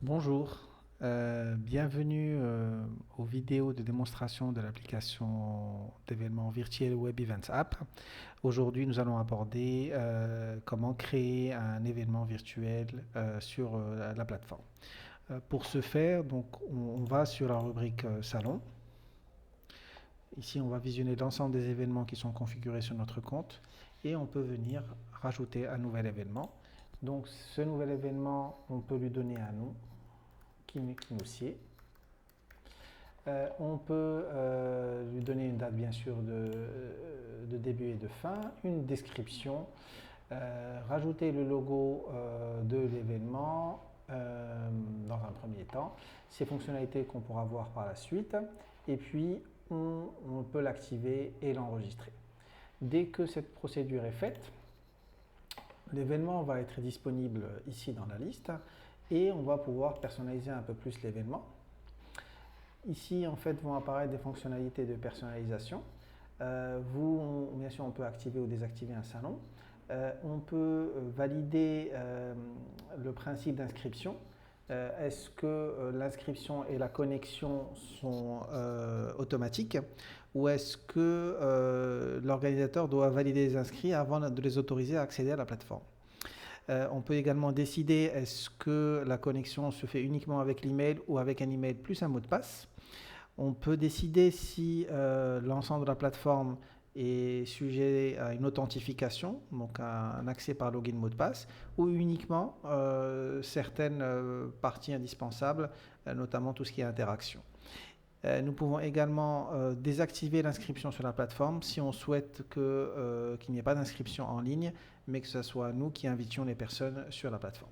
Bonjour, bienvenue aux vidéos de démonstration de l'application d'événements virtuels Web Events App. Aujourd'hui, nous allons aborder comment créer un événement virtuel sur la plateforme. Pour ce faire, donc, on va sur la rubrique Salon. Ici, on va visionner l'ensemble des événements qui sont configurés sur notre compte et on peut venir rajouter un nouvel événement. Donc, ce nouvel événement, on peut lui donner un nom qui nous sied. On peut lui donner une date bien sûr de début et de fin, une description, rajouter le logo de l'événement dans un premier temps, ces fonctionnalités qu'on pourra voir par la suite, et puis on peut l'activer et l'enregistrer. Dès que cette procédure est faite, l'événement va être disponible ici dans la liste et on va pouvoir personnaliser un peu plus l'événement. Ici, en fait, vont apparaître des fonctionnalités de personnalisation. Bien sûr, on peut activer ou désactiver un salon. On peut valider le principe d'inscription. Est-ce que l'inscription et la connexion sont automatiques ou est-ce que l'organisateur doit valider les inscrits avant de les autoriser à accéder à la plateforme? On peut également décider est-ce que la connexion se fait uniquement avec l'email ou avec un email plus un mot de passe. On peut décider si l'ensemble de la plateforme est sujet à une authentification, donc un accès par login mot de passe, ou uniquement certaines parties indispensables, notamment tout ce qui est interaction. Nous pouvons également désactiver l'inscription sur la plateforme si on souhaite qu'il n'y ait pas d'inscription en ligne, mais que ce soit nous qui invitions les personnes sur la plateforme.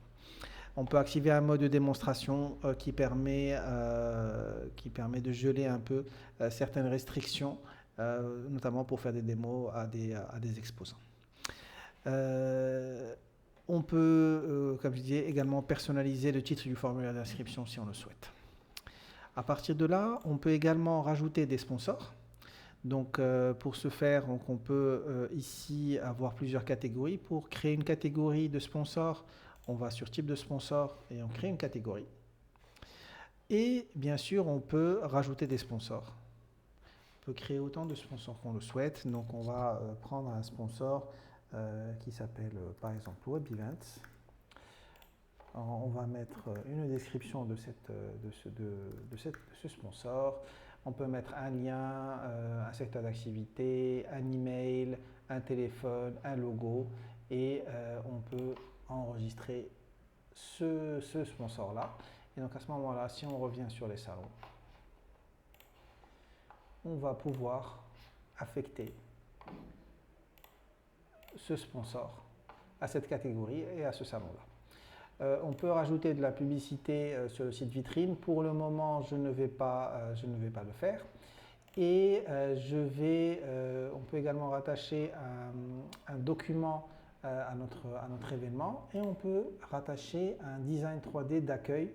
On peut activer un mode de démonstration qui permet de geler un peu certaines restrictions, notamment pour faire des démos à des exposants. On peut, comme je disais, également personnaliser le titre du formulaire d'inscription si on le souhaite. À partir de là, on peut également rajouter des sponsors. Donc pour ce faire, on peut ici avoir plusieurs catégories. Pour créer une catégorie de sponsors, on va sur type de sponsor et on crée une catégorie. Et bien sûr, on peut rajouter des sponsors. On peut créer autant de sponsors qu'on le souhaite. Donc on va prendre un sponsor qui s'appelle par exemple Web Events. Alors, on va mettre une description de ce sponsor. On peut mettre un lien, un secteur d'activité, un email, un téléphone, un logo et on peut enregistrer ce sponsor-là. Et donc à ce moment-là, si on revient sur les salons, on va pouvoir affecter ce sponsor à cette catégorie et à ce salon-là. On peut rajouter de la publicité sur le site vitrine. Pour le moment, je ne vais pas le faire. Et on peut également rattacher un document à notre événement et on peut rattacher un design 3D d'accueil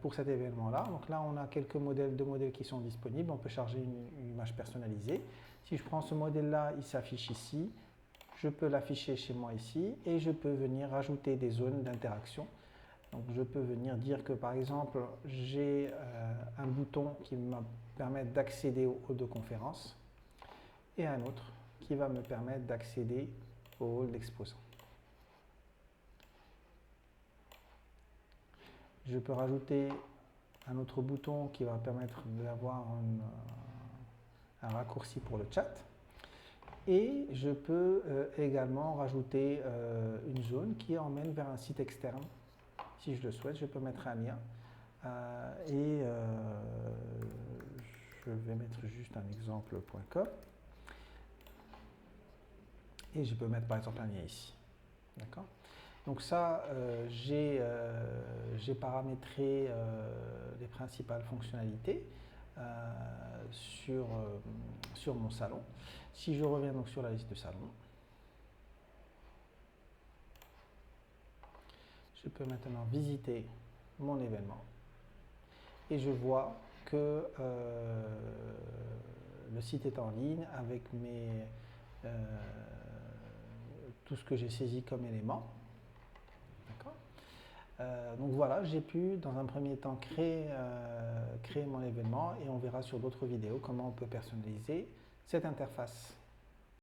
pour cet événement-là. Donc là, on a quelques deux modèles qui sont disponibles. On peut charger une image personnalisée. Si je prends ce modèle-là, il s'affiche ici. Je peux l'afficher chez moi ici et je peux venir rajouter des zones d'interaction. Donc je peux venir dire que par exemple j'ai un bouton qui me permet d'accéder au hall de conférence et un autre qui va me permettre d'accéder au hall d'exposants. Je peux rajouter un autre bouton qui va permettre d'avoir un raccourci pour le chat. Et je peux également rajouter une zone qui emmène vers un site externe. Si je le souhaite, je peux mettre un lien. Je vais mettre juste un exemple.com. Et je peux mettre par exemple un lien ici. D'accord ? Donc ça, j'ai paramétré les principales fonctionnalités sur mon salon. Si je reviens donc sur la liste de salons, je peux maintenant visiter mon événement et je vois que le site est en ligne avec tout ce que j'ai saisi comme élément. Donc voilà, j'ai pu dans un premier temps créer mon événement et on verra sur d'autres vidéos comment on peut personnaliser cette interface.